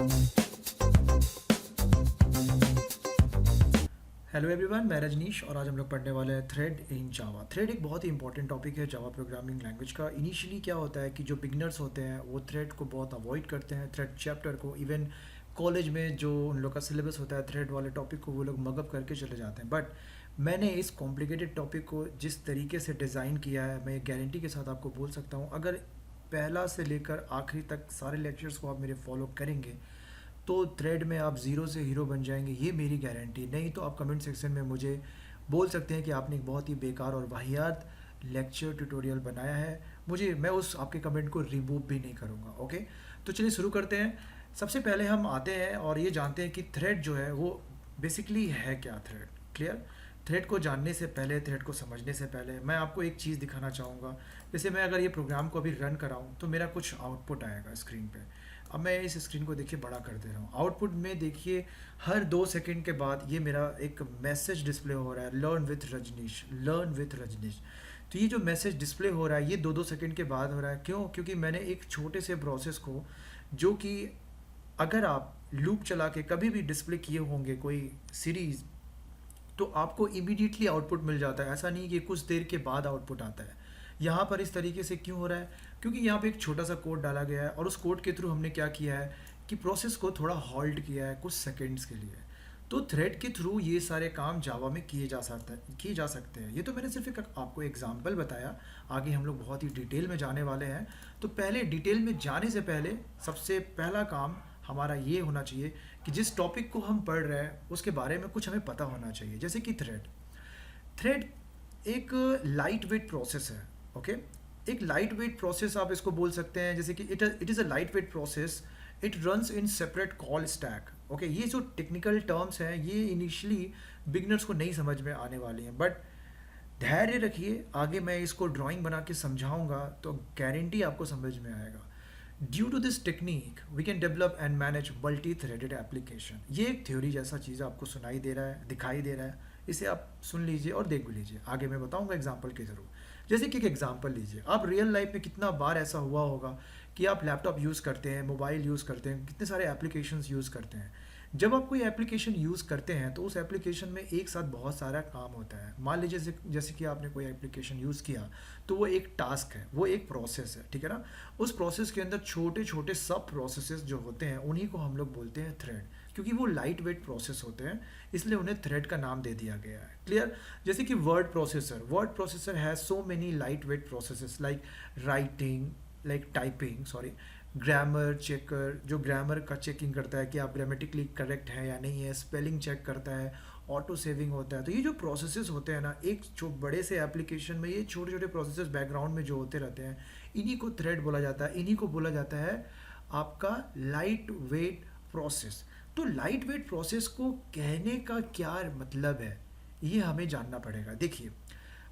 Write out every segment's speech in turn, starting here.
Hello everyone, मैं रजनीश और आज हम लोग पढ़ने वाले हैं थ्रेड इन जावा। थ्रेड एक बहुत ही इंपॉर्टेंट टॉपिक है जावा प्रोग्रामिंग लैंग्वेज का। इनिशियली क्या होता है कि जो बिगनर्स होते हैं वो थ्रेड को बहुत अवॉइड करते हैं, थ्रेड चैप्टर को। इवन कॉलेज में जो उन लोग का सिलेबस होता है थ्रेड वाले टॉपिक को वो लोग मगअप करके चले जाते हैं। बट मैंने इस कॉम्प्लिकेटेड टॉपिक को जिस तरीके से डिज़ाइन किया है, मैं गारंटी के साथ आपको बोल सकता हूँ, अगर पहला से लेकर आखिरी तक सारे लेक्चर्स को आप मेरे फॉलो करेंगे तो थ्रेड में आप ज़ीरो से हीरो बन जाएंगे, ये मेरी गारंटी। नहीं तो आप कमेंट सेक्शन में मुझे बोल सकते हैं कि आपने एक बहुत ही बेकार और वाहियात लेक्चर ट्यूटोरियल बनाया है। मैं उस आपके कमेंट को रिमूव भी नहीं करूँगा। ओके, तो चलिए शुरू करते हैं। सबसे पहले हम आते हैं और ये जानते हैं कि थ्रेड जो है वो बेसिकली है क्या। Thread clear. थ्रेड को जानने से पहले, थ्रेड को समझने से पहले मैं आपको एक चीज़ दिखाना चाहूँगा। जैसे मैं अगर ये प्रोग्राम को अभी रन कराऊँ तो मेरा कुछ आउटपुट आएगा स्क्रीन पे। अब मैं इस स्क्रीन को देखिए बड़ा कर दे रहा हूँ। आउटपुट में देखिए हर 2 सेकंड के बाद ये मेरा एक मैसेज डिस्प्ले हो रहा है, learn with Rajneesh, learn with Rajneesh. तो ये जो मैसेज डिस्प्ले हो रहा है ये 2-2 सेकंड के बाद हो रहा है। क्यों? क्योंकि मैंने एक छोटे से प्रोसेस को, जो कि अगर आप लूप चला के कभी भी डिस्प्ले किए होंगे कोई सीरीज़, तो आपको इमीडिएटली आउटपुट मिल जाता है। ऐसा नहीं कि कुछ देर के बाद आउटपुट आता है। यहाँ पर इस तरीके से क्यों हो रहा है? क्योंकि यहाँ पे एक छोटा सा कोड डाला गया है और उस कोड के थ्रू हमने क्या किया है कि प्रोसेस को थोड़ा हॉल्ट किया है कुछ सेकंड्स के लिए। तो थ्रेड के थ्रू ये सारे काम जावा में किए जा सकते हैं। ये तो मैंने सिर्फ एक आपको एग्जांपल बताया, आगे हम लोग बहुत ही डिटेल में जाने वाले हैं। तो पहले डिटेल में जाने से पहले सबसे पहला काम हमारा ये होना चाहिए कि जिस टॉपिक को हम पढ़ रहे हैं उसके बारे में कुछ हमें पता होना चाहिए। जैसे कि थ्रेड थ्रेड एक लाइट वेट प्रोसेस है। ओके, एक लाइट वेट प्रोसेस आप इसको बोल सकते हैं। जैसे कि it is a light weight process, it runs in separate call stack. Okay, ये जो टेक्निकल टर्म्स हैं ये इनिशियली बिगनर्स को नहीं समझ में आने वाली हैं, बट धैर्य रखिए, आगे मैं इसको ड्राइंग बना के समझाऊंगा तो गारंटी आपको समझ में आएगा। Due to this technique we can develop and manage multi threaded application. ये एक थ्योरी जैसा चीज़ आपको सुनाई दे रहा है, दिखाई दे रहा है, इसे आप सुन लीजिए और देख भी लीजिए। आगे मैं बताऊंगा एग्जाम्पल के जरूर। जैसे कि एक एग्जाम्पल लीजिए, आप रियल लाइफ में कितना बार ऐसा हुआ होगा कि आप लैपटॉप यूज़ करते हैं, मोबाइल यूज़ करते हैं, कितने सारे एप्लीकेशंस यूज़ करते हैं। जब आप कोई एप्लीकेशन यूज़ करते हैं तो उस एप्लीकेशन में एक साथ बहुत सारा काम होता है। मान लीजिए जैसे कि आपने कोई एप्लीकेशन यूज़ किया तो वो एक टास्क है, वो एक प्रोसेस है, ठीक है ना। उस प्रोसेस के अंदर छोटे छोटे सब प्रोसेसेस जो होते हैं उन्हीं को हम लोग बोलते हैं थ्रेड। क्योंकि वो लाइट वेट प्रोसेस होते हैं इसलिए उन्हें थ्रेड का नाम दे दिया गया है। क्लियर। जैसे कि word processor has so many light weight processes like typing, sorry, grammar checker, जो ग्रामर का चेकिंग करता है कि आप ग्रामेटिकली करेक्ट है या नहीं है, स्पेलिंग चेक करता है, ऑटो सेविंग होता है। तो ये जो प्रोसेसेस होते हैं ना, एक जो बड़े से एप्लीकेशन में ये छोटे छोटे प्रोसेसेस बैकग्राउंड में जो होते रहते हैं, इन्हीं को थ्रेड बोला जाता है। इन्हीं को बोला जाता है आपका लाइट वेट प्रोसेस। तो लाइट वेट प्रोसेस को कहने का क्या मतलब है ये हमें जानना पड़ेगा। देखिए,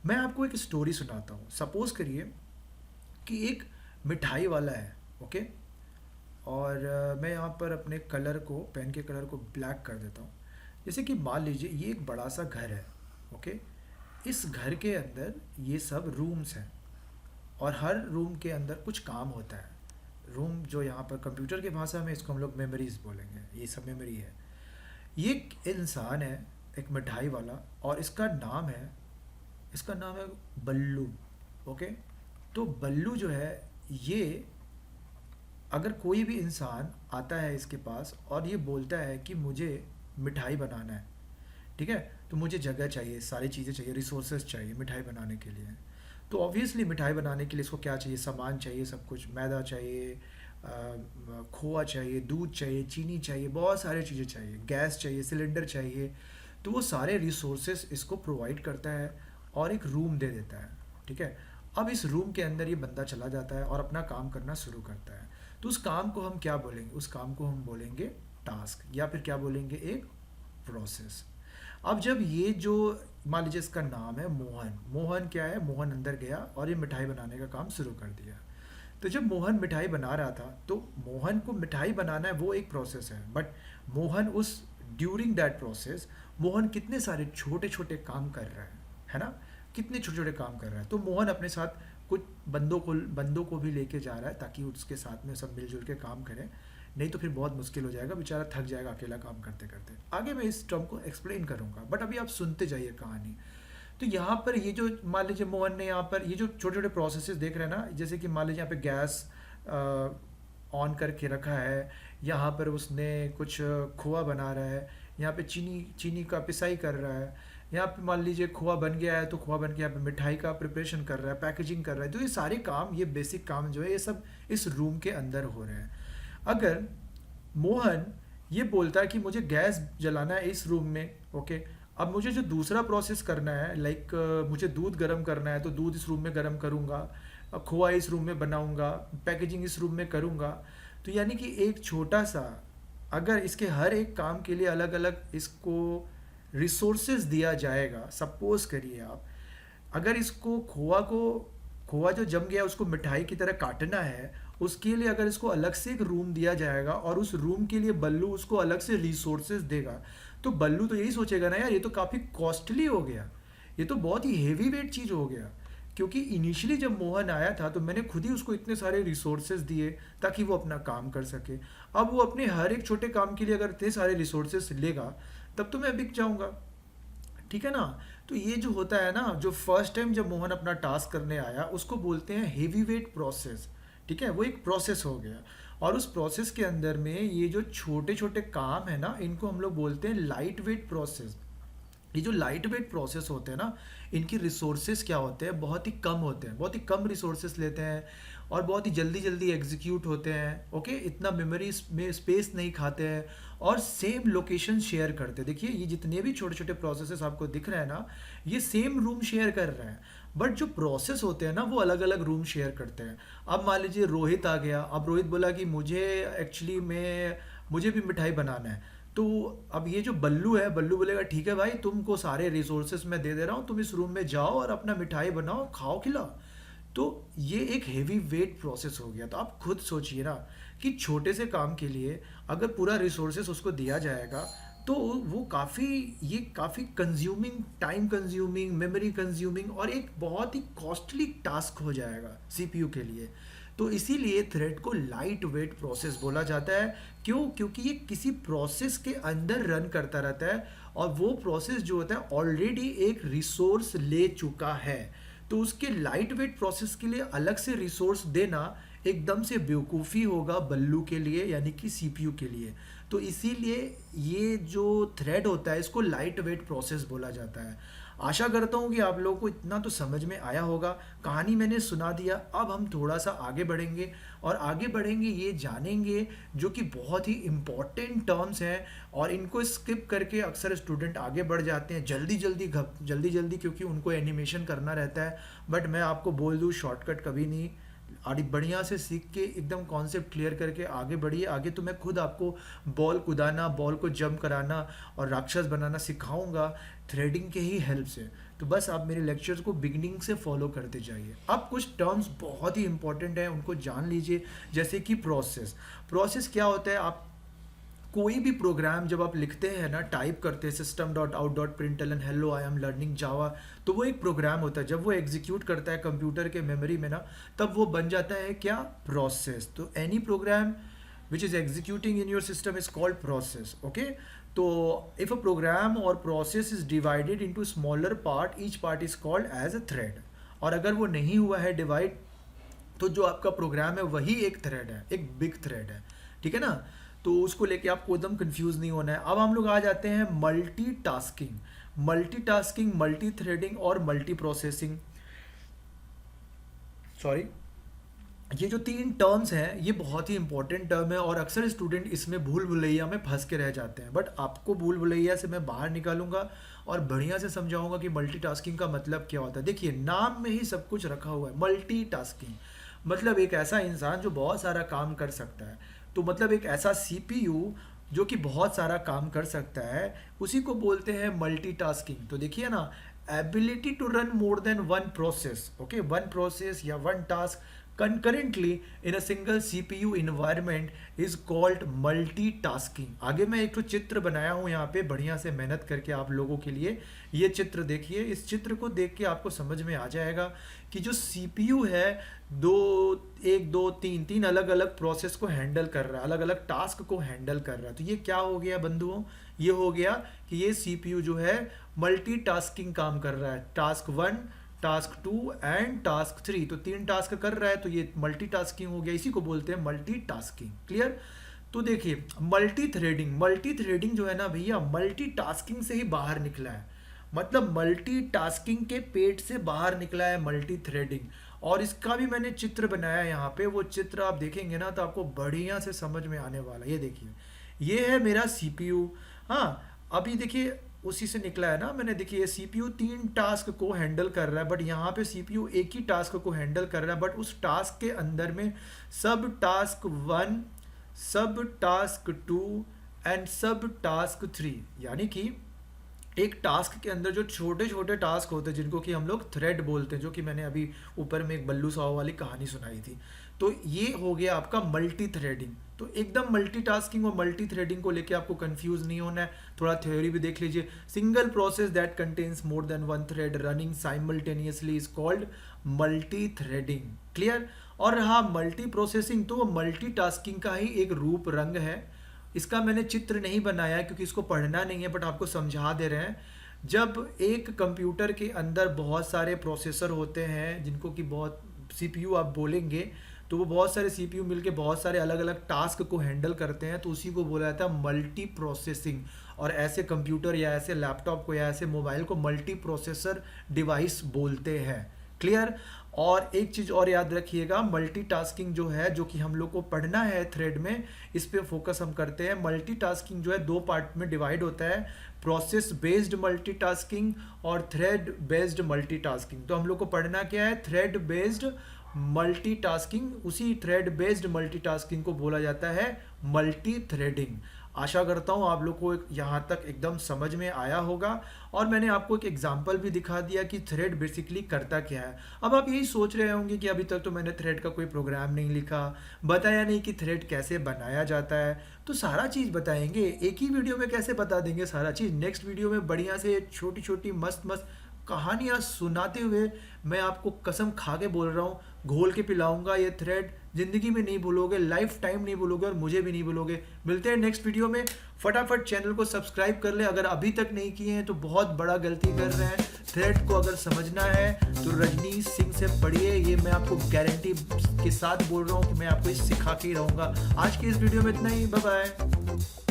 मैं आपको एक स्टोरी सुनाता हूँ। सपोज करिए कि एक मिठाई वाला है, ओके, और मैं यहाँ पर अपने कलर को, पेन के कलर को ब्लैक कर देता हूँ। जैसे कि मान लीजिए ये एक बड़ा सा घर है, ओके। इस घर के अंदर ये सब रूम्स हैं और हर रूम के अंदर कुछ काम होता है। रूम जो यहाँ पर कंप्यूटर की भाषा में इसको हम लोग मेमोरीज बोलेंगे, ये सब मेमोरी है। ये एक इंसान है, एक मिठाई वाला, और इसका नाम है बल्लू। ओके, तो बल्लू जो है ये, अगर कोई भी इंसान आता है इसके पास और ये बोलता है कि मुझे मिठाई बनाना है, ठीक है, तो मुझे जगह चाहिए, सारी चीज़ें चाहिए, रिसोर्सेज चाहिए मिठाई बनाने के लिए। तो ऑब्वियसली मिठाई बनाने के लिए इसको क्या चाहिए? सामान चाहिए, सब कुछ, मैदा चाहिए, खोआ चाहिए, दूध चाहिए, चीनी चाहिए, बहुत सारी चीज़ें चाहिए, गैस चाहिए, सिलेंडर चाहिए। तो वो सारे रिसोर्सेज इसको प्रोवाइड करता है और एक रूम दे देता है, ठीक है। अब इस रूम के अंदर ये बंदा चला जाता है और अपना काम करना शुरू करता है। तो उस काम को हम क्या बोलेंगे? उस काम को हम बोलेंगे टास्क, या फिर क्या बोलेंगे? एक प्रोसेस। अब जब ये जो, मान लीजिए इसका नाम है मोहन। मोहन क्या है? मोहन अंदर गया और ये मिठाई बनाने का काम शुरू कर दिया। तो जब मोहन मिठाई बना रहा था तो मोहन को मिठाई बनाना है, वो एक प्रोसेस है, बट मोहन उस ड्यूरिंग दैट प्रोसेस मोहन कितने सारे छोटे छोटे काम कर रहा है ना, कितने छोटे छोटे काम कर रहा है। तो मोहन अपने साथ कुछ बंदों को भी लेके जा रहा है ताकि उसके साथ में सब मिलजुल के काम करें। नहीं तो फिर बहुत मुश्किल हो जाएगा, बेचारा थक जाएगा अकेला काम करते करते। आगे मैं इस टर्म को एक्सप्लेन करूँगा, बट अभी आप सुनते जाइए कहानी। तो यहाँ पर ये जो मान लीजिए मोहन ने यहाँ पर ये जो छोटे छोटे प्रोसेसेस देख रहे हैं ना, जैसे कि मान लीजिए यहाँ पे गैस ऑन करके रखा है, यहाँ पर उसने कुछ खोआ बना रहा है, यहाँ पे चीनी चीनी का पिसाई कर रहा है, यहाँ पे मान लीजिए खोआ बन गया है तो खोआ बन के यहाँ पे मिठाई का प्रिपरेशन कर रहा है, पैकेजिंग कर रहा है। तो ये सारे काम, ये बेसिक काम जो है ये सब इस रूम के अंदर हो रहे हैं। अगर मोहन ये बोलता है कि मुझे गैस जलाना है इस रूम में, ओके, अब मुझे जो दूसरा प्रोसेस करना है, लाइक मुझे दूध गर्म करना है तो दूध इस रूम में गर्म करूँगा, खोआ इस रूम में बनाऊँगा, पैकेजिंग इस रूम में करूँगा। तो यानी कि एक छोटा सा, अगर इसके हर एक काम के लिए अलग अलग इसको रिसोर्सेज दिया जाएगा, सपोज करिए आप, अगर इसको खोआ जो जम गया उसको मिठाई की तरह काटना है, उसके लिए अगर इसको अलग से एक रूम दिया जाएगा और उस रूम के लिए बल्लू उसको अलग से रिसोर्सेज देगा, तो बल्लू तो यही सोचेगा ना, यार ये तो काफ़ी कॉस्टली हो गया, ये तो बहुत ही हेवी वेट चीज़ हो गया। क्योंकि इनिशियली जब मोहन आया था तो मैंने खुद ही उसको इतने सारे रिसोर्सेज दिए ताकि वो अपना काम कर सके। अब वो अपने हर एक छोटे काम के लिए अगर इतने सारे रिसोर्सेज लेगा तब तो मैं बिक जाऊंगा, ठीक है ना। तो ये जो होता है ना, जो फर्स्ट टाइम जब मोहन अपना टास्क करने आया उसको बोलते हैं हेवी वेट प्रोसेस, ठीक है, वो एक प्रोसेस हो गया। और उस प्रोसेस के अंदर में ये जो छोटे छोटे काम है ना, इनको हम लोग बोलते हैं लाइट वेट प्रोसेस। ये जो लाइट वेट प्रोसेस होते हैं ना, इनकी रिसोर्सेज क्या होते हैं, बहुत ही कम होते हैं, बहुत ही कम रिसोर्सेज लेते हैं और बहुत ही जल्दी जल्दी एग्जीक्यूट होते हैं, ओके, इतना मेमोरी में स्पेस नहीं खाते हैं और सेम लोकेशन शेयर करते हैं। देखिए ये जितने भी छोटे छोटे प्रोसेसेस आपको दिख रहे हैं ना, ये सेम रूम शेयर कर रहे हैं, बट जो प्रोसेस होते हैं ना वो अलग अलग रूम शेयर करते हैं। अब मान लीजिए रोहित आ गया, अब रोहित बोला कि मुझे भी मिठाई बनाना है। तो अब ये जो बल्लू है, बल्लू बोलेगा ठीक है भाई, तुमको सारे रिसोर्सेस मैं दे दे रहा हूँ, तुम इस रूम में जाओ और अपना मिठाई बनाओ, खाओ, खिलाओ। तो ये एक हेवी वेट प्रोसेस हो गया। तो आप खुद सोचिए ना कि छोटे से काम के लिए अगर पूरा रिसोर्सेस उसको दिया जाएगा तो वो काफ़ी consuming, time consuming, memory consuming और एक बहुत ही कॉस्टली टास्क हो जाएगा सीपीयू के लिए। तो इसीलिए थ्रेड को लाइट वेट प्रोसेस बोला जाता है। क्यों? क्योंकि ये किसी प्रोसेस के अंदर रन करता रहता है और वो प्रोसेस जो होता है ऑलरेडी एक रिसोर्स ले चुका है। तो उसके लाइट वेट प्रोसेस के लिए अलग से रिसोर्स देना एकदम से बेवकूफ़ी होगा बल्लू के लिए, यानी कि सीपीयू के लिए। तो इसीलिए ये जो थ्रेड होता है इसको लाइट वेट प्रोसेस बोला जाता है। आशा करता हूँ कि आप लोगों को इतना तो समझ में आया होगा। कहानी मैंने सुना दिया, अब हम थोड़ा सा आगे बढ़ेंगे और आगे बढ़ेंगे ये जानेंगे जो कि बहुत ही इम्पॉर्टेंट टर्म्स हैं और इनको स्किप करके अक्सर स्टूडेंट आगे बढ़ जाते हैं जल्दी जल्दी क्योंकि उनको एनिमेशन करना रहता है। बट मैं आपको बोल दूँ, शॉर्टकट कभी नहीं, बढ़िया से सीख के एकदम कॉन्सेप्ट क्लियर करके आगे बढ़िए। आगे तो मैं खुद आपको बॉल कुदाना, बॉल को जंप कराना और राक्षस बनाना सिखाऊंगा थ्रेडिंग के ही हेल्प से। तो बस आप मेरे लेक्चर्स को बिगिनिंग से फॉलो करते जाइए। अब कुछ टर्म्स बहुत ही इंपॉर्टेंट हैं, उनको जान लीजिए। जैसे कि प्रोसेस क्या होता है, आप कोई भी प्रोग्राम जब आप लिखते हैं ना, टाइप करते हैं system.out.println hello I am learning Java, तो वो एक प्रोग्राम होता है। जब वो एग्जीक्यूट करता है कंप्यूटर के मेमोरी में ना, तब वो बन जाता है क्या, प्रोसेस। तो any program which is executing in your system is called process, okay? तो if a program or process is divided into smaller part, each part is called as a thread। और अगर वो नहीं हुआ है डिवाइड, तो जो आपका प्रोग्राम है वही एक थ्रेड है, एक बिग थ्रेड है, ठीक है ना। तो उसको लेके आपको एकदम कंफ्यूज नहीं होना है। अब हम लोग आ जाते हैं मल्टीटास्किंग, मल्टी थ्रेडिंग और मल्टी प्रोसेसिंग। सॉरी, ये जो तीन टर्म्स हैं ये बहुत ही इंपॉर्टेंट टर्म है और अक्सर स्टूडेंट इसमें भूल भुलैया में फंस के रह जाते हैं। बट आपको भूल भुलैया से मैं बाहर निकालूंगा और बढ़िया से समझाऊंगा कि मल्टीटास्किंग का मतलब क्या होता है। देखिए नाम में ही सब कुछ रखा हुआ है। मल्टीटास्किंग मतलब एक ऐसा इंसान जो बहुत सारा काम कर सकता है। तो मतलब एक ऐसा सीपीयू जो कि बहुत सारा काम कर सकता है, उसी को बोलते हैं मल्टीटास्किंग। तो देखिए ना, ability to run more than one process, okay, one process या one task concurrently in a single CPU environment is called multitasking। आगे मैं एक तो चित्र बनाया हूँ यहाँ पे बढ़िया से मेहनत करके आप लोगों के लिए। ये चित्र देखिए, इस चित्र को देख के आपको समझ में आ जाएगा कि जो CPU है दो एक दो तीन तीन अलग अलग प्रोसेस को हैंडल कर रहा है, अलग अलग टास्क को हैंडल कर रहा है। तो ये क्या हो गया बंधुओं, ये हो गया कि ये CPU जो है मल्टीटास्किंग काम कर रहा है। टास्क 1, टास्क 2 एंड टास्क 3, तो 3 टास्क कर रहा है, तो ये मल्टीटास्किंग हो गया। इसी को बोलते हैं मल्टीटास्किंग। क्लियर? तो देखिए मल्टी थ्रेडिंग जो है ना भैया, मल्टीटास्किंग से ही बाहर निकला है। मतलब मल्टीटास्किंग के पेट से बाहर निकला है मल्टी थ्रेडिंग। और इसका भी मैंने चित्र बनाया है यहाँ पे। वो चित्र आप देखेंगे ना तो आपको बढ़िया से समझ में आने वाला है। ये देखिए, ये है मेरा CPU। हाँ, अभी देखिए उसी से निकला है ना मैंने। देखिए ये CPU 3 टास्क को हैंडल कर रहा है, बट यहाँ पे CPU एक ही टास्क को हैंडल कर रहा है। बट उस टास्क के अंदर में सब टास्क 1, सब टास्क 2 एंड सब टास्क 3, यानी कि एक टास्क के अंदर जो छोटे छोटे टास्क होते हैं जिनको कि हम लोग थ्रेड बोलते हैं, जो कि मैंने अभी ऊपर में एक बल्लू साव वाली कहानी सुनाई थी। तो ये हो गया आपका मल्टी थ्रेडिंग। तो एकदम मल्टीटास्किंग और मल्टी थ्रेडिंग को लेके आपको कंफ्यूज नहीं होना है। थोड़ा थ्योरी भी देख लीजिए। Single process that contains more than one thread running simultaneously is called multi threading. Clear? और रहा मल्टी प्रोसेसिंग, तो वो मल्टीटास्किंग का ही एक रूप रंग है। इसका मैंने चित्र नहीं बनाया क्योंकि इसको पढ़ना नहीं है, बट आपको समझा दे रहे हैं। जब एक कंप्यूटर के अंदर बहुत सारे प्रोसेसर होते हैं जिनको कि बहुत CPU आप बोलेंगे, तो वो बहुत सारे CPU मिलके बहुत सारे अलग अलग टास्क को हैंडल करते हैं, तो उसी को बोला जाता है मल्टी प्रोसेसिंग। और ऐसे कंप्यूटर या ऐसे लैपटॉप को या ऐसे मोबाइल को मल्टी प्रोसेसर डिवाइस बोलते हैं। क्लियर? और एक चीज़ और याद रखिएगा, मल्टीटास्किंग जो है, जो कि हम लोग को पढ़ना है थ्रेड में, इस पे फोकस हम करते हैं। मल्टीटास्किंग जो है 2 पार्ट में डिवाइड होता है, प्रोसेस बेस्ड मल्टीटास्किंग और थ्रेड बेस्ड मल्टीटास्किंग। तो हम लोग को पढ़ना क्या है? Thread based multitasking. उसी थ्रेड बेस्ड मल्टीटास्किंग को बोला जाता है मल्टी थ्रेडिंग। आशा करता हूँ आप लोग को यहाँ तक एकदम समझ में आया होगा। और मैंने आपको एक एग्जांपल भी दिखा दिया कि थ्रेड बेसिकली करता क्या है। अब आप यही सोच रहे होंगे कि अभी तक तो मैंने थ्रेड का कोई प्रोग्राम नहीं लिखा, बताया नहीं कि थ्रेड कैसे बनाया जाता है। तो सारा चीज़ बताएंगे, एक ही वीडियो में कैसे बता देंगे सारा चीज़। नेक्स्ट वीडियो में बढ़िया से छोटी छोटी मस्त मस्त कहानियाँ सुनाते हुए मैं आपको कसम खा के बोल रहा हूँ, घोल के पिलाऊंगा। ये थ्रेड जिंदगी में नहीं भूलोगे, लाइफ टाइम नहीं भूलोगे, और मुझे भी नहीं भूलोगे। मिलते हैं नेक्स्ट वीडियो में। फटाफट चैनल को सब्सक्राइब कर ले अगर अभी तक नहीं किए हैं, तो बहुत बड़ा गलती कर रहे हैं। थ्रेड को अगर समझना है तो रजनीश सिंह से पढ़िए। ये मैं आपको गारंटी के साथ बोल रहा हूँ कि मैं आपको ये सिखा के ही रहूँगा। आज की इस वीडियो में इतना ही। Bye bye.